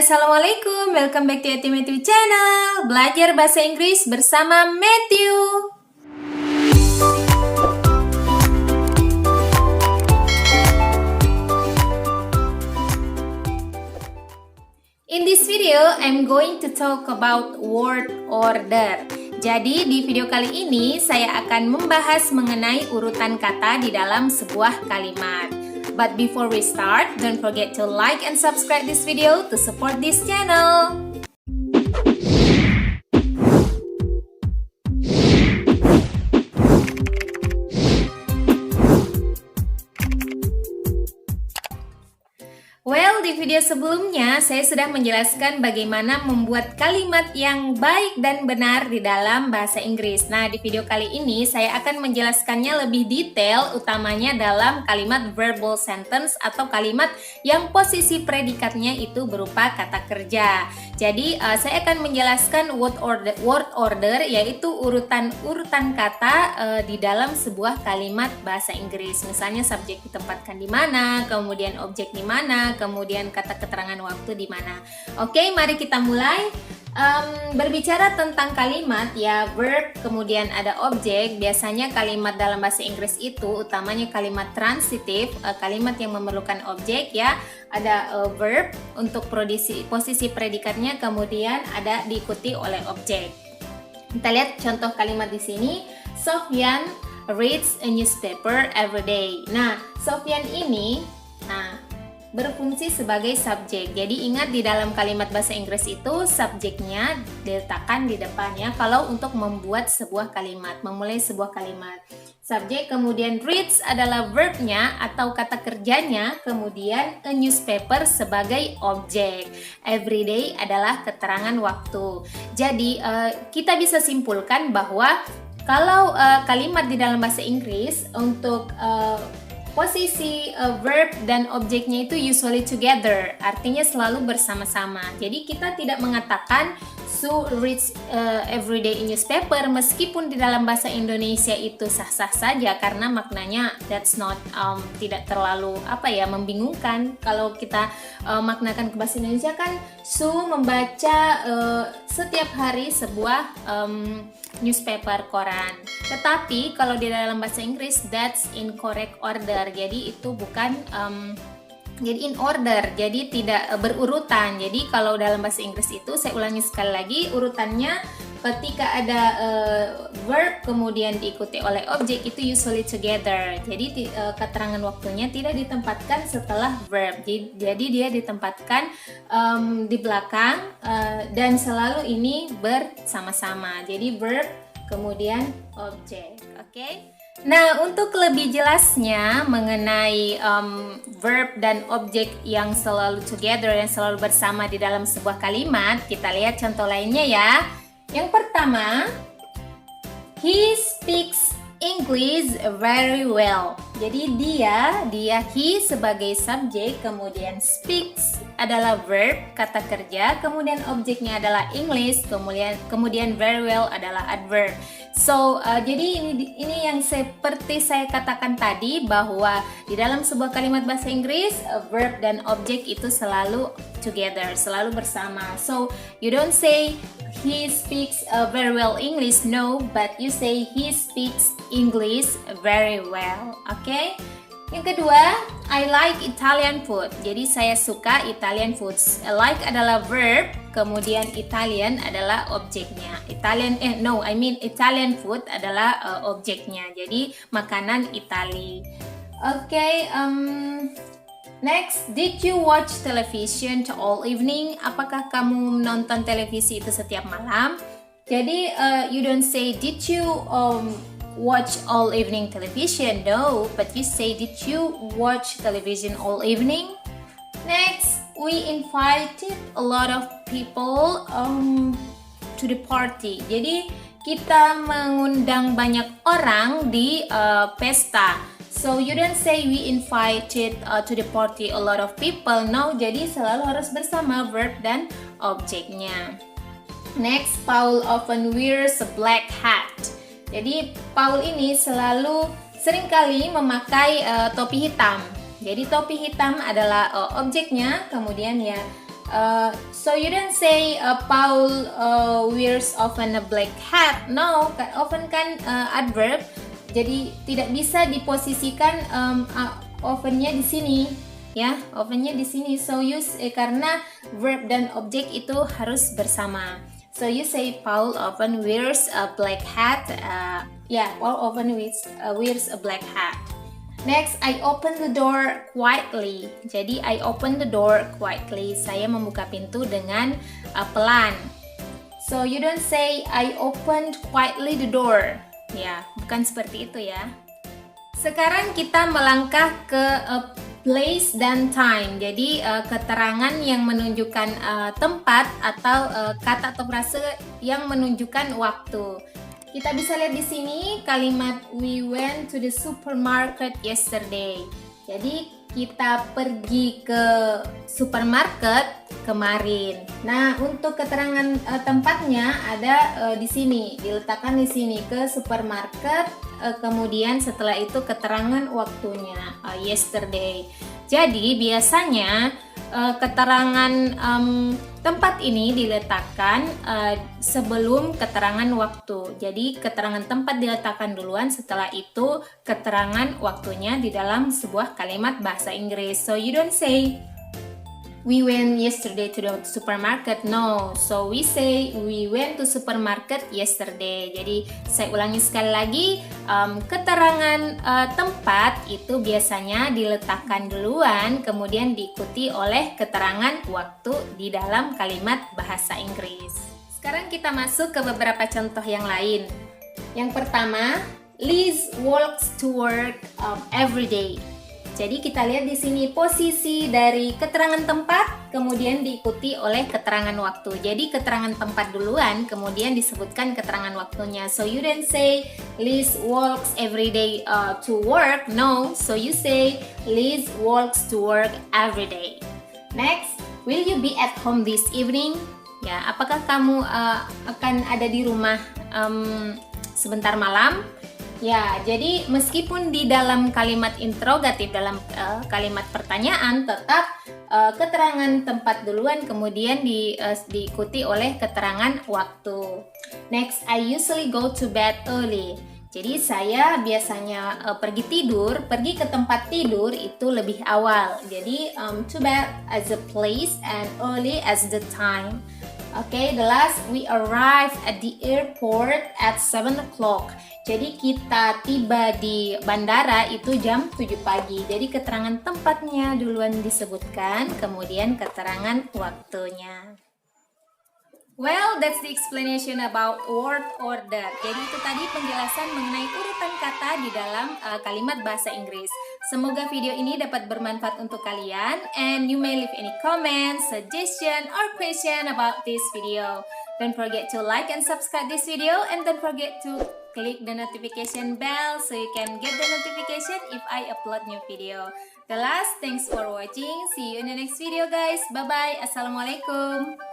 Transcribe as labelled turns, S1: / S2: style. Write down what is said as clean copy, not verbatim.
S1: Assalamualaikum. Welcome back to Matthew Channel. Belajar bahasa Inggris bersama Matthew. In this video, I'm going to talk about word order. Jadi di video kali ini saya akan membahas mengenai urutan kata di dalam sebuah kalimat. But before we start, don't forget to like and subscribe this video to support this channel. Well, di video sebelumnya saya sudah menjelaskan bagaimana membuat kalimat yang baik dan benar di dalam bahasa Inggris. Nah, di video kali ini saya akan menjelaskannya lebih detail, utamanya dalam kalimat verbal sentence atau kalimat yang posisi predikatnya itu berupa kata kerja. Jadi, saya akan menjelaskan word order yaitu urutan kata di dalam sebuah kalimat bahasa Inggris. Misalnya subjek ditempatkan di mana, kemudian objek di mana, kemudian kata keterangan waktu di mana. Oke, mari kita mulai. Berbicara tentang kalimat ya, verb, kemudian ada objek. Biasanya kalimat dalam bahasa Inggris itu utamanya kalimat transitif, kalimat yang memerlukan objek ya. Ada verb untuk posisi predikatnya, kemudian ada diikuti oleh objek. Kita lihat contoh kalimat di sini. Sofyan reads a newspaper every day. Nah, Sofyan ini berfungsi sebagai subjek. Jadi ingat di dalam kalimat bahasa Inggris itu subjeknya diletakkan di depannya kalau untuk membuat sebuah kalimat, memulai sebuah kalimat. Subjek, kemudian reads adalah verbnya atau kata kerjanya, kemudian a newspaper sebagai objek. Everyday adalah keterangan waktu. Jadi kita bisa simpulkan bahwa kalau kalimat di dalam bahasa Inggris untuk posisi verb dan objeknya itu usually together, artinya selalu bersama-sama. Jadi kita tidak mengatakan Sue reads everyday in newspaper, meskipun di dalam bahasa Indonesia itu sah-sah saja karena maknanya that's not tidak terlalu membingungkan. Kalau kita maknakan ke bahasa Indonesia kan Sue membaca setiap hari sebuah newspaper, koran. Tetapi kalau di dalam bahasa Inggris that's incorrect order. Jadi itu bukan jadi in order, jadi tidak berurutan. Jadi kalau dalam bahasa Inggris itu, saya ulangi sekali lagi, urutannya ketika ada verb kemudian diikuti oleh objek itu usually together. Jadi keterangan waktunya tidak ditempatkan setelah verb. Jadi dia ditempatkan di belakang dan selalu ini bersama-sama. Jadi verb kemudian objek. Oke? Nah, untuk lebih jelasnya mengenai verb dan objek yang selalu together, yang selalu bersama di dalam sebuah kalimat, kita lihat contoh lainnya ya. Yang pertama, he speaks English very well. Jadi he sebagai subjek, kemudian speaks adalah verb, kata kerja, kemudian objeknya adalah English, kemudian very well adalah adverb. So, jadi ini yang seperti saya katakan tadi, bahwa di dalam sebuah kalimat bahasa Inggris, verb dan objek itu selalu together, selalu bersama. So, you don't say he speaks very well English, no, but you say he speaks English very well. Okay? Yang kedua, I like Italian food. Jadi saya suka Italian foods. Like adalah verb, kemudian Italian adalah objeknya. Italian food adalah objeknya. Jadi makanan Itali. Okay, next, did you watch television all evening? Apakah kamu menonton televisi itu setiap malam? Jadi you don't say did you watch all evening television, no, but you say did you watch television all evening? Next, we invited a lot of people to the party. Jadi kita mengundang banyak orang di pesta. So you don't say we invited to the party a lot of people, no, jadi selalu harus bersama verb dan objeknya. Next, Paul often wears a black hat. Jadi Paul ini seringkali memakai topi hitam. Jadi topi hitam adalah objeknya, kemudian ya So you don't say Paul wears often a black hat. No, often kan adverb, jadi tidak bisa diposisikan oftennya di sini, ya, oftennya di sini. So use karena verb dan objek itu harus bersama. So you say Paul often wears a black hat. Paul often wears a black hat. Next, I open the door quietly. Jadi, I open the door quietly. Saya membuka pintu dengan pelan. So, you don't say I opened quietly the door. Ya, bukan seperti itu ya. Sekarang kita melangkah ke place dan time. Jadi, keterangan yang menunjukkan tempat atau kata atau frase yang menunjukkan waktu. Kita bisa lihat di sini kalimat we went to the supermarket yesterday. Jadi kita pergi ke supermarket kemarin. Nah, untuk keterangan tempatnya ada di sini, diletakkan di sini ke supermarket. Kemudian setelah itu keterangan waktunya yesterday. Jadi biasanya keterangan tempat ini diletakkan sebelum keterangan waktu. Jadi keterangan tempat diletakkan duluan, setelah itu keterangan waktunya di dalam sebuah kalimat bahasa Inggris. So you don't say we went yesterday to the supermarket. No, so we say we went to supermarket yesterday. Jadi saya ulangi sekali lagi, keterangan tempat itu biasanya diletakkan duluan, kemudian diikuti oleh keterangan waktu di dalam kalimat bahasa Inggris. Sekarang kita masuk ke beberapa contoh yang lain. Yang pertama, Liz walks to work every day. Jadi kita lihat di sini posisi dari keterangan tempat, kemudian diikuti oleh keterangan waktu. Jadi keterangan tempat duluan, kemudian disebutkan keterangan waktunya. So you don't say Liz walks every day to work. No, so you say Liz walks to work every day. Next, will you be at home this evening? Ya, apakah kamu akan ada di rumah sebentar malam? Ya, jadi meskipun di dalam kalimat interrogatif, dalam kalimat pertanyaan, tetap keterangan tempat duluan, kemudian diikuti oleh keterangan waktu. Next, I usually go to bed early. Jadi saya biasanya pergi ke tempat tidur itu lebih awal. Jadi to bed as a place and early as the time. Okay, the last, we arrive at the airport at 7 o'clock. Jadi kita tiba di bandara itu jam 7 pagi. Jadi keterangan tempatnya duluan disebutkan, kemudian keterangan waktunya. Well, that's the explanation about word order. Jadi itu tadi penjelasan mengenai urutan kata di dalam kalimat bahasa Inggris. Semoga video ini dapat bermanfaat untuk kalian, and you may leave any comment, suggestion, or question about this video. Don't forget to like and subscribe this video, and don't forget to click the notification bell so you can get the notification if I upload new video. The last, thanks for watching. See you in the next video, guys. Bye bye. Assalamualaikum.